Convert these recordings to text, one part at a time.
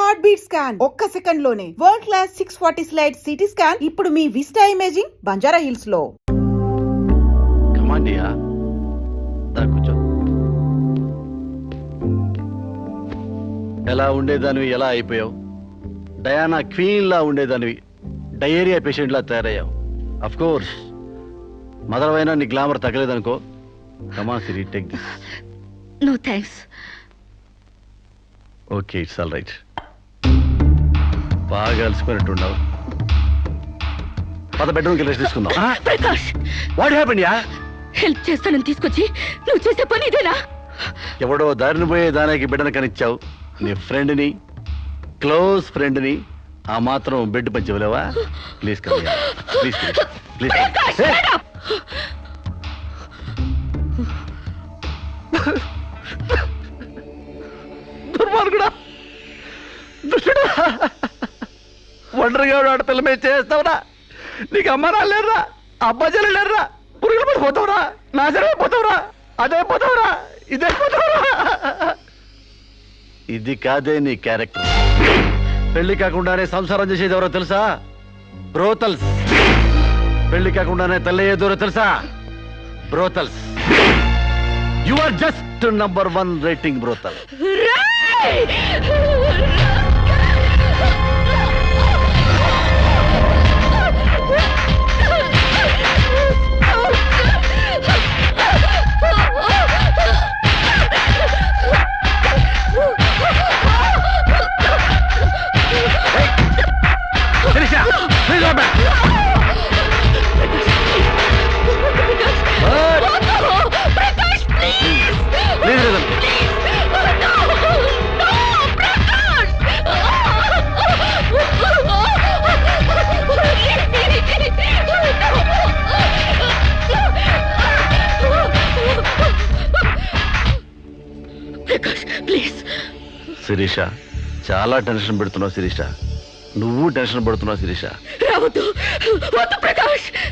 Heart beat scan ఒక్క second లోనే world class 640 slice CT scan ఇప్పుడు మీ విస్టా ఇమేజింగ్ బంజారా హిల్స్ లో. కూర్చో. ఎలా ఉండేదానివి ఎలా అయిపోయావు? డయానా క్వీన్ లా ఉండేదానివి డయేరియా పేషెంట్ లా తయారయ్యావు. అఫ్ కోర్స్ మదర్ అయినా నీ గ్లామర్ తగ్గలేదనుకో. కమా Siri, take this. No thanks. Okay, it's all right. బాగా అలసిపోయినట్టున్నావు. పద బెడ్రూమ్కి రెస్ట్ తీసుకుందాం. ప్రకాష్, వాట్ హ్యాపెండ్ యా? హెల్ప్ చేస్తానని తీసుకొచ్చి నువ్వు చేసే పని ఇదేనా? ఎవడో దారిని పోయే దానికి బిడ్డను కనిచ్చావు. నీ ఫ్రెండ్ని, క్లోజ్ ఫ్రెండ్ని ఆ మాత్రం బెడ్ పంచవలేవా? Please come, please please. దుర్మార్గుడా, దుష్టుడా, ఒంటరిగా ఆడపిల్ల మీద చేస్తావురా? నీకు అమ్మ లేరురా, అబ్బాజీలు లేరురా, పురుగులు పడిపోతావురా, నాశనమైపోతావురా, అదైపోతావురా, ఇదైపోతావురా. ఇది కాదే నీ క్యారెక్టర్. పెళ్లి కాకుండానే సంసారం చేసేది ఎవరో తెలుసా? బ్రోతల్స్. పెళ్లి కాకుండానే తల్లయ్యేదెవరో తెలుసా? Brothels. You are just number 1 rating brothel. Sirisha, చాలా టెన్షన్ పెడుతున్నావు శిరీష. నువ్వు టెన్షన్ పడుతున్నావు శిరీష.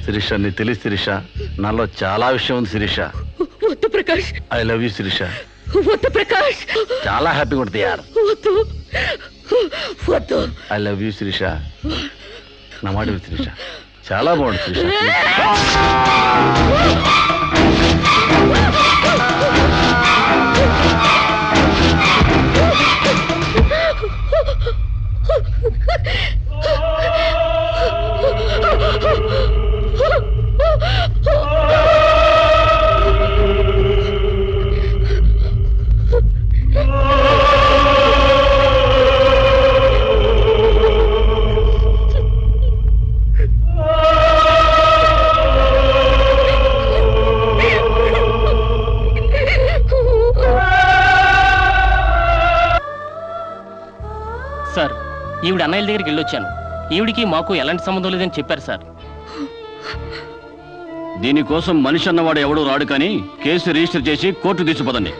శిరీష, నీ తెలియదు శిరీష, నాలో చాలా విషయం ఉంది Sirisha. I love you Sirisha. చాలా హ్యాపీగా ఉంటుంది యార్. I love you Sirisha. నా మాట విను శిరీష, చాలా బాగుంటుంది శిరీష. సార్, ఈవిడ అన్నయ్యల దగ్గరికి వెళ్ళొచ్చాను. ఈవిడికి మాకు ఎలాంటి సంబంధం లేదని చెప్పారు సార్. దీనికోసం మనిషి అన్నవాడు ఎవడూ రాడు, కానీ కేసు రిజిస్టర్ చేసి కోర్టు తీసుకుపోదండి.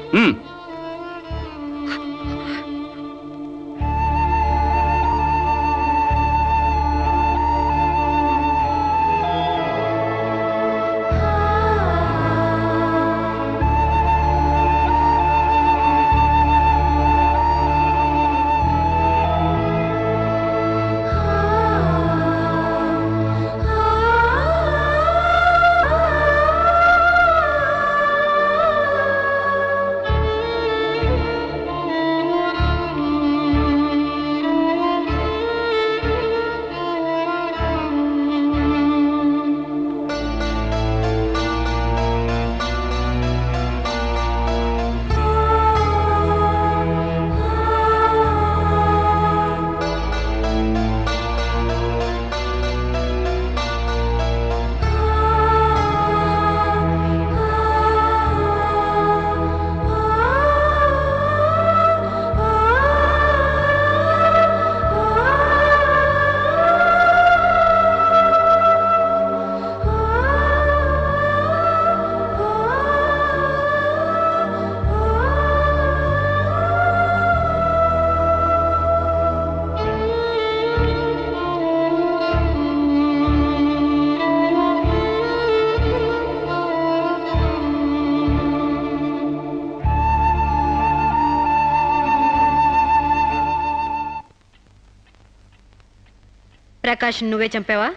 ప్రకాష్ నువ్వే చంపావా?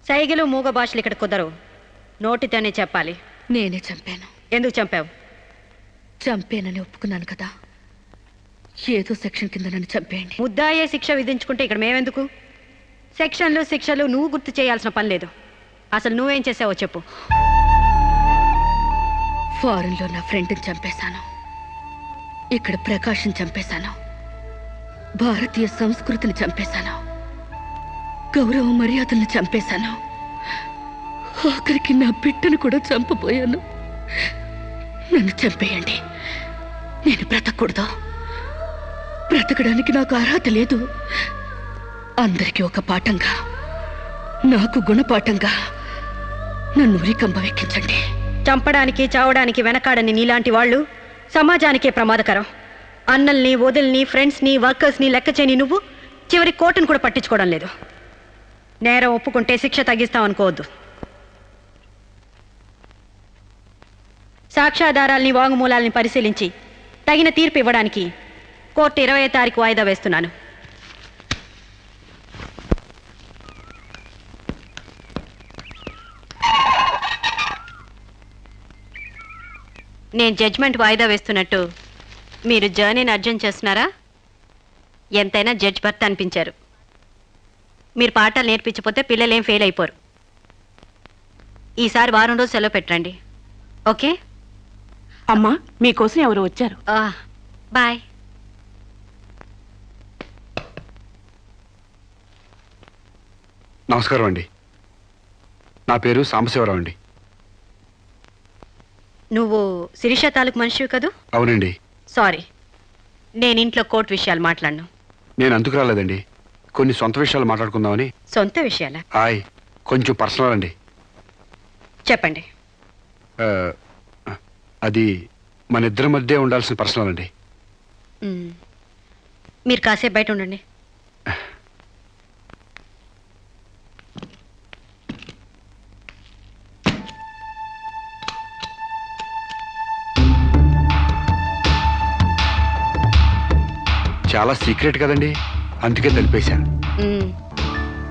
సైగలు మూగ భాషలు ఇక్కడ కుదరవు, నోటితోనే చెప్పాలి. నేనే చంపాను. ఎందుకు చంపావు? చంపానని ఒప్పుకున్నాను కదా, ఏదో సెక్షన్ కింద నన్ను చంపేయండి. ముద్దాయే శిక్ష విధించుకుంటే ఇక్కడ మేమెందుకు? సెక్షన్లు శిక్షలు నువ్వు గుర్తు చేయాల్సిన పని లేదు. అసలు నువ్వేం చేసావో చెప్పు. ఫారెన్లో నా ఫ్రెండ్ని చంపేశాను, ఇక్కడ ప్రకాశం చంపేశాను, భారతీయ సంస్కృతిని చంపేశాను, గౌరవ మర్యాదల్ని చంపేశాను, ఆఖరికి నా బిడ్డను కూడా చంపబోయాను. నన్ను చంపేయండి, నేను బ్రతకూడదు. బ్రతకడానికి నాకు అర్హత లేదు. అందరికీ ఒక పాఠంగా, నాకు గుణపాఠంగా నన్ను ఉరికంబం ఎక్కించండి. చంపడానికి చావడానికి వెనకాడని నీలాంటి వాళ్ళు సమాజానికే ప్రమాదకరం. అన్నల్ని, వదిల్ని, ఫ్రెండ్స్ని, వర్కర్స్ని లెక్క చేయని నువ్వు చివరి కోర్టును కూడా పట్టించుకోవడం లేదు. నేరం ఒప్పుకుంటే శిక్ష తగ్గిస్తామనుకోవద్దు. సాక్ష్యాధారాల్ని, వాంగ్మూలాల్ని పరిశీలించి తగిన తీర్పు ఇవ్వడానికి కోర్టు 20వ తారీఖు వాయిదా వేస్తున్నాను. నేను జడ్జ్మెంట్ వాయిదా వేస్తున్నట్టు మీరు జర్నీని అర్జెంట్ చేస్తున్నారా? ఎంతైనా జడ్జ్ భర్త అనిపించారు. మీరు పాఠాలు నేర్పించకపోతే పిల్లలేం ఫెయిల్ అయిపోరు. ఈసారి వారం రోజు సెలవు పెట్టండి, ఓకే? అమ్మా, మీకోసం ఎవరు వచ్చారు. బాయ్. నమస్కారం అండి, నా పేరు సాంబశివరావు అండి. నువ్వు శిరీష తాలూకు మనిషివి కదూ? అవునండి. సారీ, నేను ఇంట్లో కోర్టు విషయాలు మాట్లాడను. నేను అందుకు రాలేదండి, కొన్ని సొంత విషయాలు మాట్లాడుకుందామని. సొంత విషయాలా? హాయ్, కొంచెం పర్సనల్ అండి. చెప్పండి. ఆ, అది మన ఇద్దరి మధ్య ఉండాల్సిన పర్సనల్ అండి. మీరు కాసేపు బయట ఉండండి. చాలా సీక్రెట్ కదండి, అందుకే తెలిపేశాను.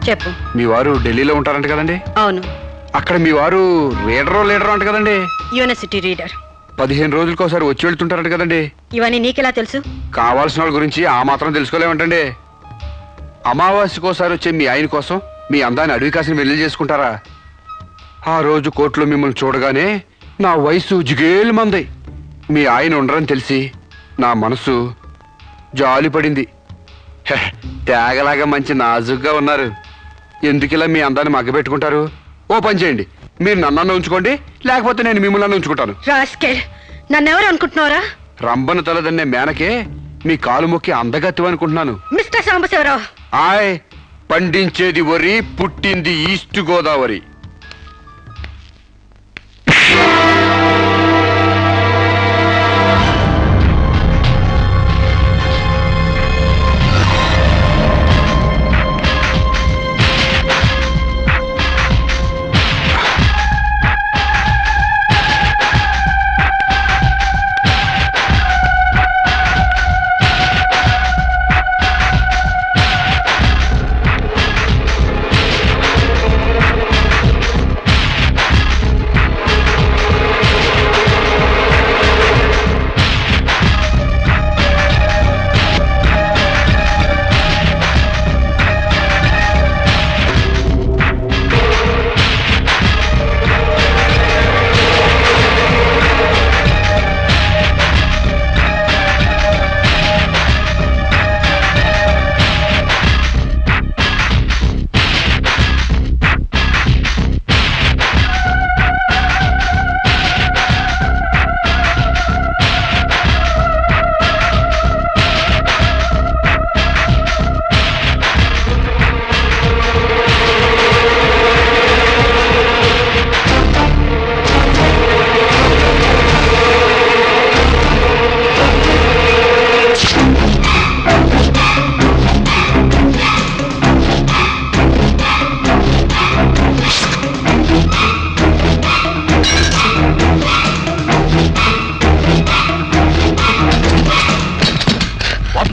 చెప్పు. మీ వారు ఢిల్లీలో ఉంటారంట కదండి? అవును. అక్కడ మీ వారు లీడర్ అంట కదండి? University reader. 15 రోజులకోసారి వచ్చి వెళ్తుంటారంట కదండి? ఇవన్నీ నీకెలా తెలుసు? కావాల్సిన వాళ్ళ గురించి ఆ మాత్రం తెలుసుకోలేమంటండి. అమావాస్యకోసారి వచ్చే మీ ఆయన కోసం మీ అందాన్ని అడవి కాసిన వెళ్ళి చేసుకుంటారా? ఆ రోజు కోర్టులో మిమ్మల్ని చూడగానే నా వయసు జిగేలు మంది. మీ ఆయన ఉండరని తెలిసి నా మనసు జాలి పడింది. తేగలాగా మంచి నాజుగ్గా ఉన్నారు. ఎందుకిలా మీ అందాన్ని మగ్గబెట్టుకుంటారు? ఓ పని చేయండి, మీరు నన్ను ఉంచుకోండి, లేకపోతే నేను మిమ్మల్ని ఉంచుకుంటాను. నన్నెవరు అనుకుంటున్నారా? రంబను తలదన్నే మేనకే మీ కాలు మొక్కి అందగత్తి అనుకుంటున్నాను. మిస్టర్ సాంబశివరావు. ఆయ్, పండించేది వరి, పుట్టింది ఈస్ట్ గోదావరి.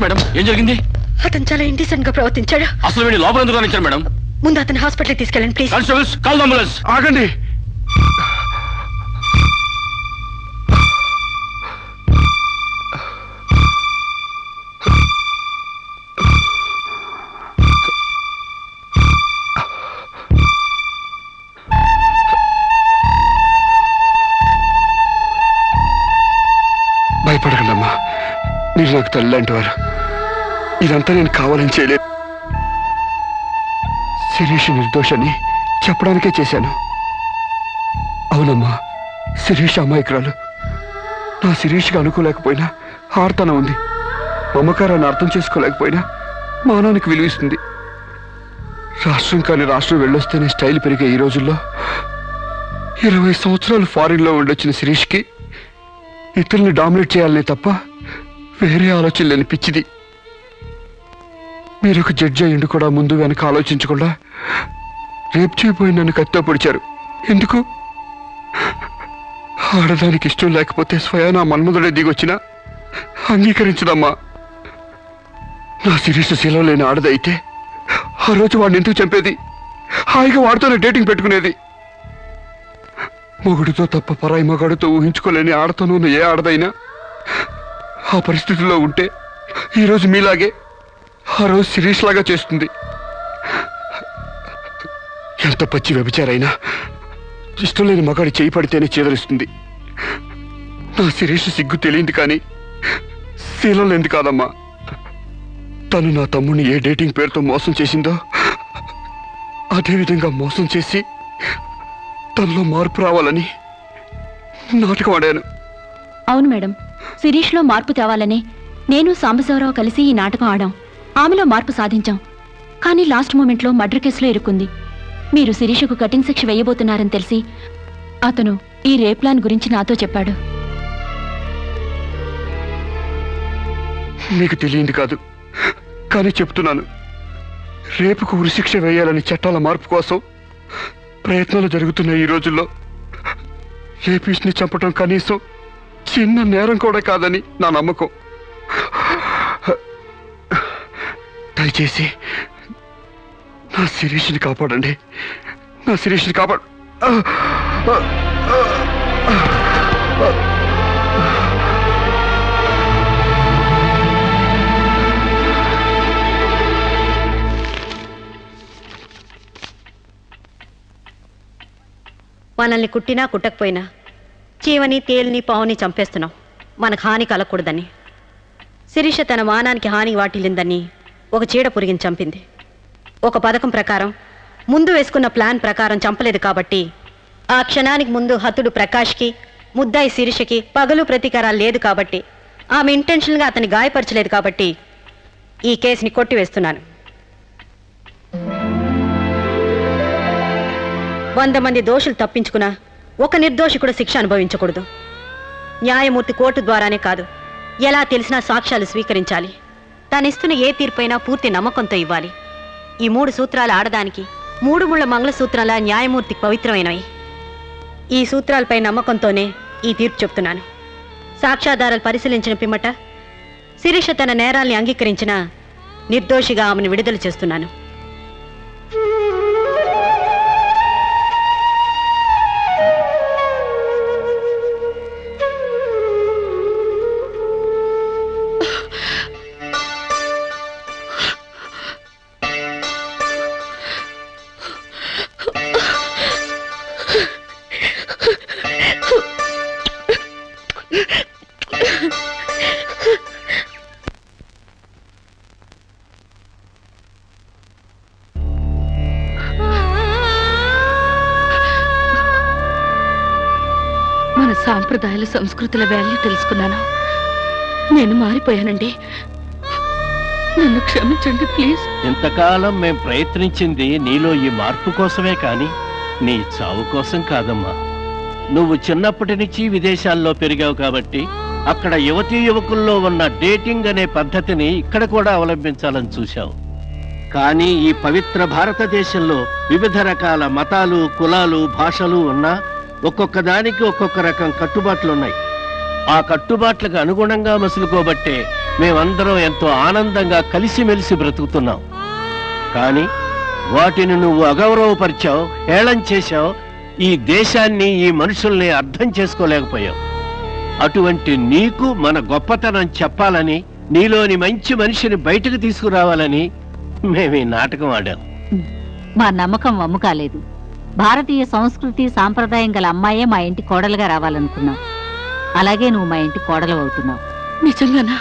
మేడం, ఏం జరిగింది? అతను చాలా ఇండిసెంట్ గా ప్రవర్తించాడు. అసలు వీడిని లోపల ఎందుకు రానిచ్చారు మేడం? ముందు అతను హాస్పిటల్కి తీసుకెళ్ళండి ప్లీజ్. Constables, call ambulance. ఆగండి. భయపడకండి అమ్మా, మీరు నాకు తల్లి లాంటి వారు. ఇదంతా నేను కావాలని చేయలేదు. శిరీష్ నిర్దోషని చెప్పడానికే చేశాను. అవునమ్మా, శిరీష్ అమాయకురాలు. నా శిరీష్కి అనుకోలేకపోయినా ఆర్తన ఉంది. మమకారాన్ని అర్థం చేసుకోలేకపోయినా మానానికి విలువిస్తుంది. రాష్ట్రం కాని రాష్ట్రం వెళ్ళొస్తేనే స్టైల్ పెరిగే ఈ రోజుల్లో 20 సంవత్సరాలు ఫారిన్లో ఉండొచ్చిన శిరీష్కి ఇతరుల్ని డామినేట్ చేయాలనే తప్ప వేరే ఆలోచన లేని పిచ్చిది. మీరు ఒక జడ్జి అయ్యిండు కూడా ముందు వెనక ఆలోచించకుండా రేపు చేయబోయి నన్ను కత్తితో పొడిచారు. ఎందుకు? ఆడదానికి ఇష్టం లేకపోతే స్వయానా మన్మధుడే దిగొచ్చినా అంగీకరించదమ్మా. నా శిరీష శీలం లేని ఆడదైతే ఆ రోజు వాడిని ఎందుకు చంపేది? హాయిగా వాడితోనే డేటింగ్ పెట్టుకునేది. మొగుడితో తప్ప పరాయి మగాడితో ఊహించుకోలేని ఆడతోనూ ఉన్న ఏ ఆడదైనా ఆ పరిస్థితుల్లో ఉంటే ఈరోజు మీలాగే ఆ రోజు శిరీష్ లాగా చేస్తుంది. ఎంత పచ్చి వ్యభిచారైనా ఇష్టం లేని మగాడి చేయి పడితేనే చేదరిస్తుంది. నా శిరీష్ సిగ్గు తెలియంది కానీ శీలం లేనిది కాదమ్మా. తను నా తమ్ముడిని ఏ డేటింగ్ పేరుతో మోసం చేసిందో అదేవిధంగా మోసం చేసి తనలో మార్పు రావాలని నాటకం ఆడాను. అవును మేడం, శిరీష్లో మార్పు తేవాలని నేను సాంబశివరావు కలిసి ఈ నాటకం ఆడాం. ఆమెలో మార్పు సాధించాం. కానీ లాస్ట్ మూమెంట్లో మర్డర్ కేసులో ఇరుక్కుంది. మీరు శిరీషకు కటింగ్ శిక్ష వేయబోతున్నారని తెలిసి అతను ఈ రేప్ ప్లాన్ గురించి నాతో చెప్పాడు. మీకు తెలియంది కాదు కానీ చెప్తున్నాను. రేపుకు ఉరిశిక్ష వేయాలని చట్టాల మార్పు కోసం ప్రయత్నాలు జరుగుతున్న ఈ రోజుల్లో రేపిస్ట్ని చంపటం కనీసం చిన్న నేరం కూడా కాదని నా నమ్మకం. దయచేసి నా శిరీష్ని కాపాడండి. నా శిరీష్ని కాపాడు. మనల్ని కుట్టినా కుట్టకపోయినా చీవని తేలిని పావుని చంపేస్తున్నాం మనకు హాని కలగకూడదని. శిరీష తన మానానికి హాని వాటిల్లిందని ఒక చీడ పురిగిని చంపింది. ఒక పథకం ప్రకారం ముందు వేసుకున్న ప్లాన్ ప్రకారం చంపలేదు కాబట్టి ఆ క్షణానికి ముందు హతుడు ప్రకాష్కి ముద్దాయి శిరీషకి పగలు ప్రతీకారాలు లేదు కాబట్టి ఆమె ఇంటెన్షన్గా అతన్ని గాయపరచలేదు కాబట్టి ఈ కేసుని కొట్టివేస్తున్నాను. 100 మంది దోషులు తప్పించుకున్నా ఒక నిర్దోషి కూడా శిక్ష అనుభవించకూడదు. న్యాయమూర్తి కోర్టు ద్వారానే కాదు, ఎలా తెలిసినా సాక్ష్యాలు స్వీకరించాలి. తానిస్తున్న ఏ తీర్పైనా పూర్తి నమ్మకంతో ఇవ్వాలి. ఈ 3 సూత్రాలు ఆడదానికి 3 ముళ్ళ మంగళసూత్రాల న్యాయమూర్తికి పవిత్రమైనవి. ఈ సూత్రాలపై నమ్మకంతోనే ఈ తీర్పు చెప్తున్నాను. సాక్ష్యాధారాలు పరిశీలించిన పిమ్మట శిరీష తన నేరాల్ని అంగీకరించిన నిర్దోషిగా ఆమెను విడుదల చేస్తున్నాను. మన సాంప్రదాయాల సంస్కృతుల వాల్యూ తెలుసుకున్నాను. నేను మారిపోయానండి. నన్ను క్షమించండి ప్లీజ్. ఇంతకాలం మేం ప్రయత్నించింది నీలో ఈ మార్పు కోసమే కాని నీ చావు కోసం కాదమ్మా. నువ్వు చిన్నప్పటి నుంచి విదేశాల్లో పెరిగావు కాబట్టి అక్కడ యువతీ యువకుల్లో ఉన్న డేటింగ్ అనే పద్ధతిని ఇక్కడ కూడా అవలంబించాలని చూశావు. కానీ ఈ పవిత్ర భారతదేశంలో వివిధ రకాల మతాలు, కులాలు, భాషలు ఉన్నా ఒక్కొక్క దానికి ఒక్కొక్క రకం కట్టుబాట్లున్నాయి. ఆ కట్టుబాట్లకు అనుగుణంగా మసులుకోబట్టే మేమందరం ఎంతో ఆనందంగా కలిసిమెలిసి బ్రతుకుతున్నాం. కానీ వాటిని నువ్వు అగౌరవపరిచావు, హేళన చేశావు. ఈ దేశాన్ని, ఈ మనుషుల్ని అర్థం చేసుకోలేకపోయావు. అటువంటి నీకు మన గొప్పతనం చెప్పాలని, నీలోని మంచి మనిషిని బయటకు తీసుకురావాలని మేము ఈ నాటకం ఆడాం. మా నమ్మకం వమ్ము కాలేదు. భారతీయ సంస్కృతి సాంప్రదాయం గల అమ్మాయే మా ఇంటి కోడలుగా రావాలనుకున్నావు. అలాగే నువ్వు మా ఇంటి కోడలు అవుతున్నావు. నిజంగానా?